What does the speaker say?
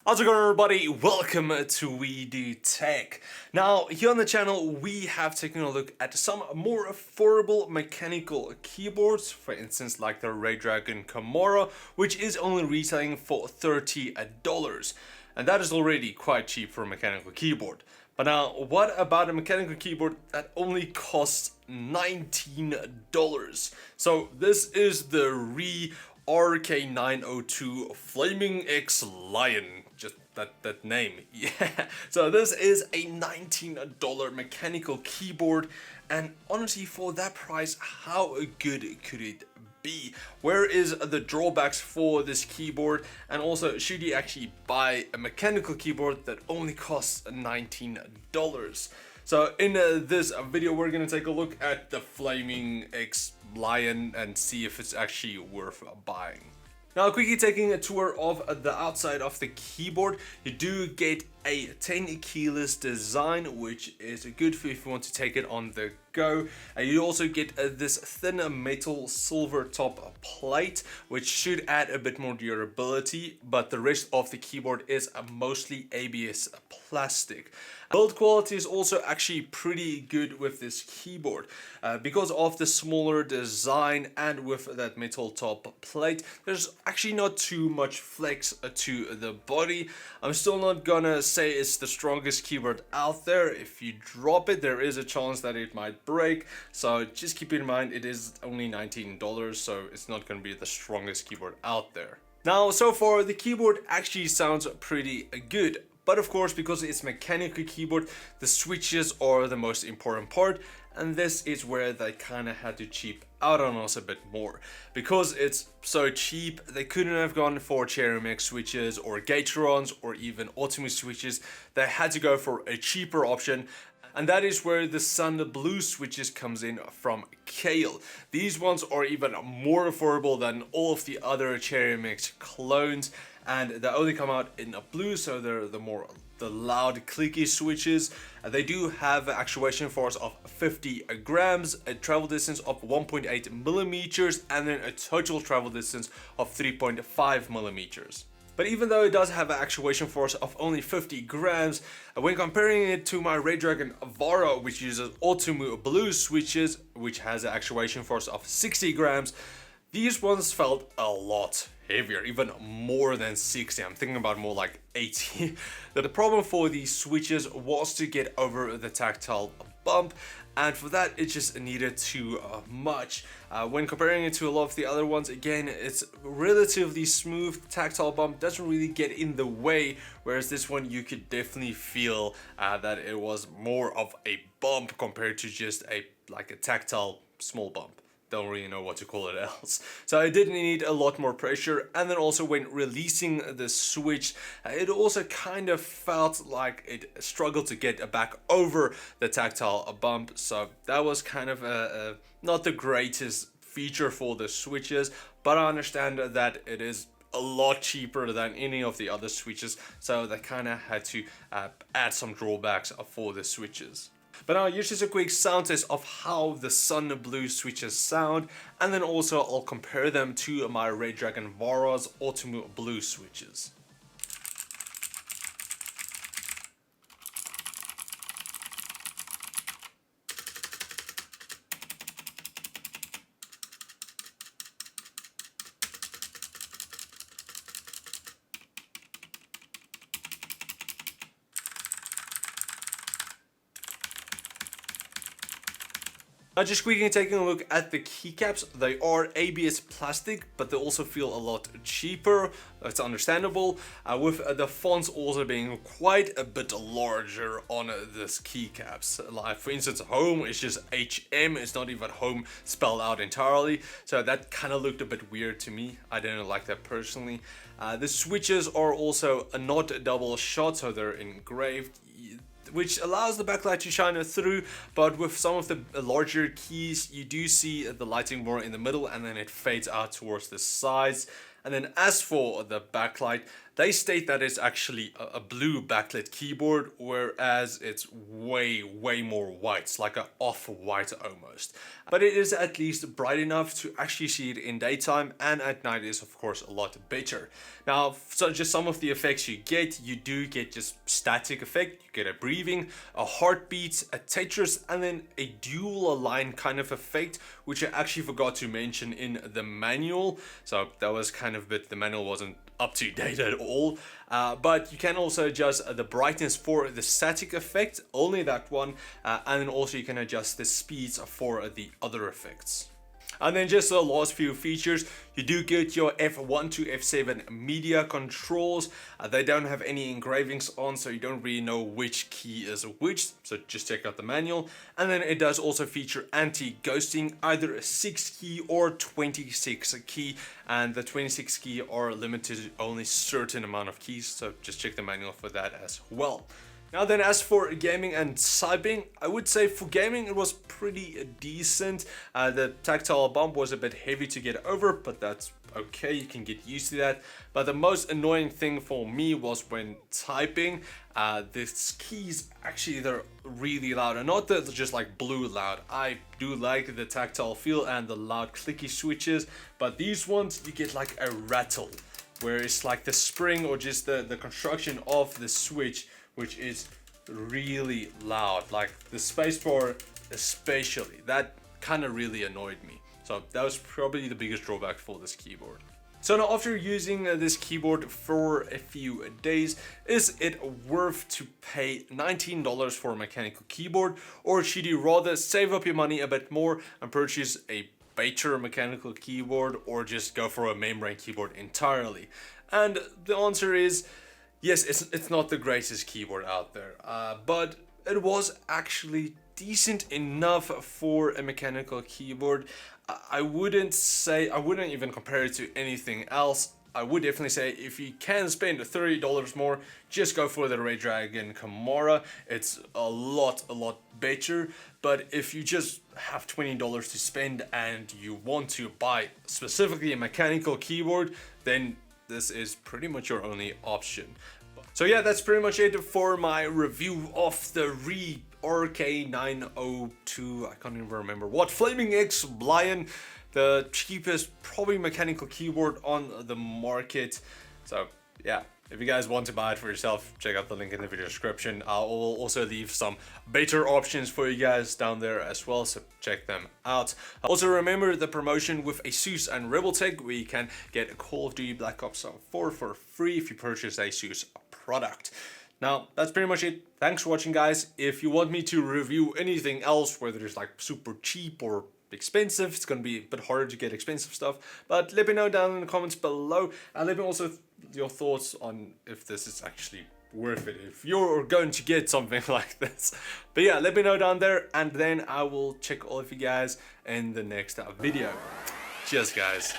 How's it going, everybody? Welcome to We Do Tech. Now, here on the channel, we have taken a look at some more affordable mechanical keyboards, for instance, like the Redragon Kamora, which is only retailing for $30. And that is already quite cheap for a mechanical keyboard. But now, what about a mechanical keyboard that only costs $19? So, this is the RK902 Flaming X Lion. Just that name. Yeah. So this is a $19 mechanical keyboard, and honestly, for that price, how good could it be? Where is the drawbacks for this keyboard? And also, should you actually buy a mechanical keyboard that only costs $19? So in this video, we're gonna take a look at the Flaming X Lion and see if it's actually worth buying. Now, quickly taking a tour of the outside of the keyboard, you do get a 10 keyless design, which is good for if you want to take it on the go. You also get this thin metal silver top plate, which should add a bit more durability, but the rest of the keyboard is mostly ABS plastic. Build quality is also actually pretty good with this keyboard. Because of the smaller design and with that metal top plate, there's actually not too much flex to the body. I'm still not gonna say it's the strongest keyboard out there. If you drop it, there is a chance that it might break. So just keep in mind, it is only $19, so it's not gonna be the strongest keyboard out there. Now, so far, the keyboard actually sounds pretty good. But of course, because it's mechanical keyboard, the switches are the most important part, and this is where they kind of had to cheap out on us a bit more. Because it's so cheap, they couldn't have gone for Cherry MX switches or Gatorons or even Ultimate switches. They had to go for a cheaper option. And that is where the Sun Blue switches comes in from Kailh. These ones are even more affordable than all of the other Cherry MX clones, and they only come out in a blue, so they're the loud clicky switches. They do have an actuation force of 50 grams, a travel distance of 1.8 millimeters, and then a total travel distance of 3.5 millimeters. But even though it does have an actuation force of only 50 grams, when comparing it to my Redragon Varo, which uses Ultimate Blue switches, which has an actuation force of 60 grams, these ones felt a lot heavier, even more than 60. I'm thinking about more like 80. The problem for these switches was to get over the tactile bump, and for that it just needed too much. When comparing it to a lot of the other ones, again, it's relatively smooth. Tactile bump doesn't really get in the way, whereas this one you could definitely feel that it was more of a bump compared to just a tactile small bump. Don't really know what to call it else. So I did need a lot more pressure, and then also when releasing the switch, it also kind of felt like it struggled to get back over the tactile bump. So that was kind of not the greatest feature for the switches, but I understand that it is a lot cheaper than any of the other switches, so they kind of had to add some drawbacks for the switches. But now here's just a quick sound test of how the Sun Blue switches sound, and then also I'll compare them to my Redragon Varo's Ultimate Blue switches. Now, just quickly taking a look at the keycaps, they are ABS plastic, but they also feel a lot cheaper. It's understandable, with the fonts also being quite a bit larger on this keycaps. Like for instance, home is just HM, it's not even home spelled out entirely, so that kind of looked a bit weird to me. I didn't like that personally. The switches are also not double shot, so they're engraved, which allows the backlight to shine through, but with some of the larger keys, you do see the lighting more in the middle, and then it fades out towards the sides. And then as for the backlight They state that it's actually a blue backlit keyboard, whereas it's way more white. It's like an off-white almost. But it is at least bright enough to actually see it in daytime, and at night is of course a lot better. Now, so just some of the effects you do get just static effect. You get a breathing, a heartbeat, a Tetris, and then a dual align kind of effect, which I actually forgot to mention in the manual. So that was kind of the manual wasn't up to date at all. But you can also adjust the brightness for the static effect, only that one, and then also you can adjust the speeds for the other effects. And then just the last few features, you do get your F1 to F7 media controls. They don't have any engravings on, so you don't really know which key is which, so just check out the manual. And then it does also feature anti-ghosting, either a 6 key or 26 key, and the 26 key are limited to only certain amount of keys, so just check the manual for that as well. Now then, as for gaming and typing, I would say for gaming it was pretty decent. The tactile bump was a bit heavy to get over, but that's okay, you can get used to that. But the most annoying thing for me was when typing, the keys actually, they're really loud, and not that they're just like blue loud. I do like the tactile feel and the loud clicky switches, but these ones you get like a rattle, where it's like the spring or just the construction of the switch, which is really loud, like the spacebar especially. That kind of really annoyed me. So that was probably the biggest drawback for this keyboard. So now, after using this keyboard for a few days, is it worth to pay $19 for a mechanical keyboard, or should you rather save up your money a bit more and purchase a better mechanical keyboard, or just go for a membrane keyboard entirely? And the answer is yes, it's not the greatest keyboard out there, but it was actually decent enough for a mechanical keyboard. I wouldn't even compare it to anything else. I would definitely say if you can spend $30 more, just go for the Redragon Kamara. It's a lot better. But if you just have $20 to spend and you want to buy specifically a mechanical keyboard, then this is pretty much your only option. So yeah, that's pretty much it for my review of the RK902, I can't even remember what, Flaming X Lion, the cheapest probably mechanical keyboard on the market. So yeah, if you guys want to buy it for yourself, check out the link in the video description. I will also leave some better options for you guys down there as well, so check them out. Also remember the promotion with ASUS and Rebeltech, where you can get a Call of Duty Black Ops 4 for free if you purchase a ASUS product. Now, that's pretty much it. Thanks for watching, guys. If you want me to review anything else, whether it's like super cheap or expensive, it's gonna be a bit harder to get expensive stuff, but let me know down in the comments below, and let me also your thoughts on if this is actually worth it, if you're going to get something like this. But yeah, let me know down there, and then I will check all of you guys in the next video. Cheers, guys.